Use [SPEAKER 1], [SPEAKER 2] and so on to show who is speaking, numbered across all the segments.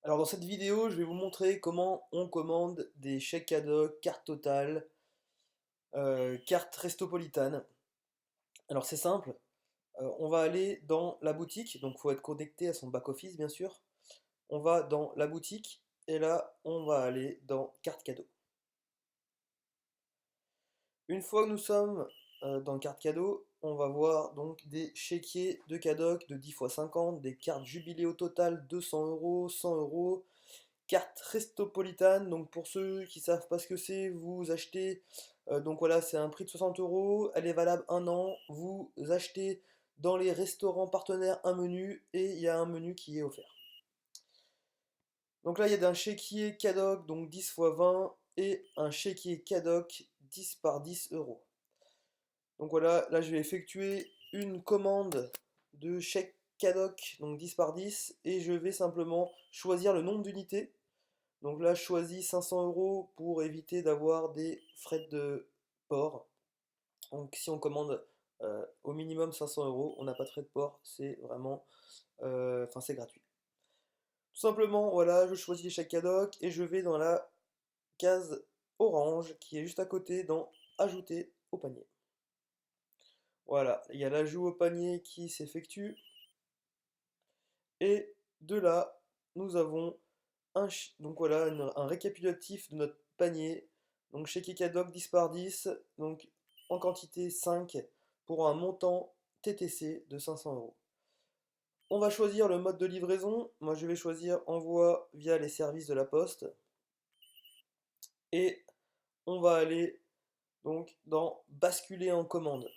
[SPEAKER 1] Alors dans cette vidéo, je vais vous montrer comment on commande des chèques cadeaux, carte totale, carte Restopolitane. Alors c'est simple, on va aller dans la boutique, donc il faut être connecté à son back-office bien sûr. On va dans la boutique et là on va aller dans carte cadeau. Une fois que nous sommes dans carte cadeau, on va voir donc des chéquiers de Cadoc de 10 x 50, des cartes jubilé au total 200 euros, 100 euros, carte Restopolitane, donc pour ceux qui savent pas ce que c'est, vous achetez, donc voilà, c'est un prix de 60 euros, elle est valable un an, vous achetez dans les restaurants partenaires un menu et il y a un menu qui est offert. Donc là, il y a un chéquier Cadoc, donc 10 x 20, et un chéquier Cadoc 10 par 10 euros. Donc voilà, là je vais effectuer une commande de chèque Cadoc, donc 10 par 10, et je vais simplement choisir le nombre d'unités. Donc là, je choisis 500 euros pour éviter d'avoir des frais de port. Donc si on commande au minimum 500 euros, on n'a pas de frais de port, c'est vraiment, enfin c'est gratuit. Tout simplement, voilà, je choisis l'échec Cadoc et je vais dans la case orange qui est juste à côté dans Ajouter au panier. Voilà, il y a l'ajout au panier qui s'effectue et de là, nous avons donc voilà, un récapitulatif de notre panier. Donc chez Kikadoc 10 par 10, donc en quantité 5 pour un montant TTC de 500 euros. On va choisir le mode de livraison. Moi je vais choisir envoi via les services de la poste. Et on va aller donc dans basculer en commande.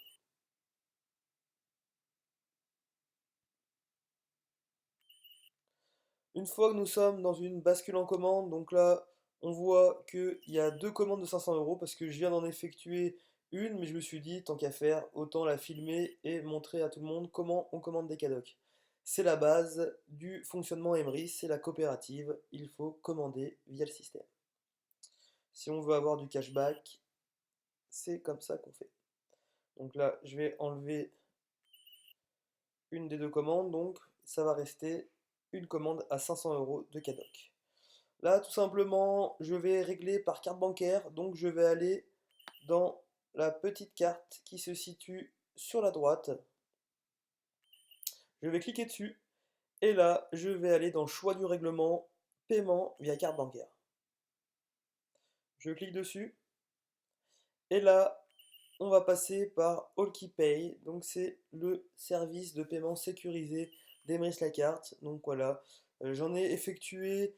[SPEAKER 1] Une fois que nous sommes dans une bascule en commande, donc là, on voit qu'il y a deux commandes de 500 euros parce que je viens d'en effectuer une, mais je me suis dit, tant qu'à faire, autant la filmer et montrer à tout le monde comment on commande des cadocs. C'est la base du fonctionnement Emery, c'est la coopérative, il faut commander via le système. Si on veut avoir du cashback, c'est comme ça qu'on fait. Donc là, je vais enlever une des deux commandes, donc ça va rester une commande à 500 euros de cadoc. Là, tout simplement, je vais régler par carte bancaire. Donc, je vais aller dans la petite carte qui se situe sur la droite. Je vais cliquer dessus. Et là, je vais aller dans Choix du règlement, paiement via carte bancaire. Je clique dessus. Et là, on va passer par AllKeyPay. Donc, c'est le service de paiement sécurisé d'Emrys la carte. Donc, voilà. J'en ai effectué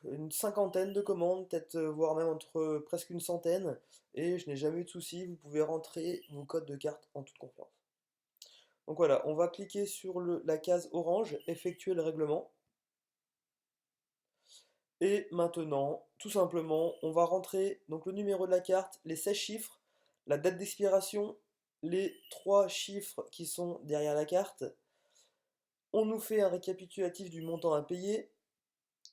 [SPEAKER 1] une cinquantaine de commandes, peut-être voire même entre presque une centaine, et je n'ai jamais eu de soucis. Vous pouvez rentrer vos codes de carte en toute confiance. Donc voilà, on va cliquer sur la case orange, effectuer le règlement, et maintenant, tout simplement, on va rentrer donc le numéro de la carte, les 16 chiffres, la date d'expiration, les 3 chiffres qui sont derrière la carte. On nous fait un récapitulatif du montant à payer,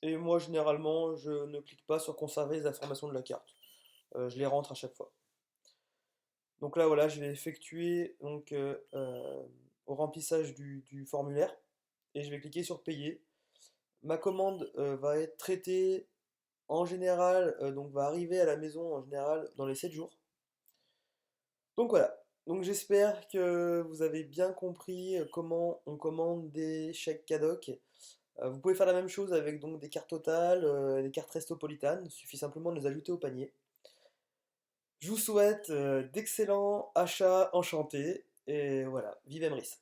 [SPEAKER 1] et moi généralement, je ne clique pas sur conserver les informations de la carte. Je les rentre à chaque fois. Donc là, voilà, je vais effectuer donc, au remplissage du formulaire et je vais cliquer sur payer. Ma commande va être traitée en général, donc va arriver à la maison en général dans les 7 jours. Donc voilà. Donc j'espère que vous avez bien compris comment on commande des chèques Cadoc. Vous pouvez faire la même chose avec donc des cartes totales, des cartes Restopolitane. Il suffit simplement de les ajouter au panier. Je vous souhaite d'excellents achats enchantés et voilà, vive Emrys.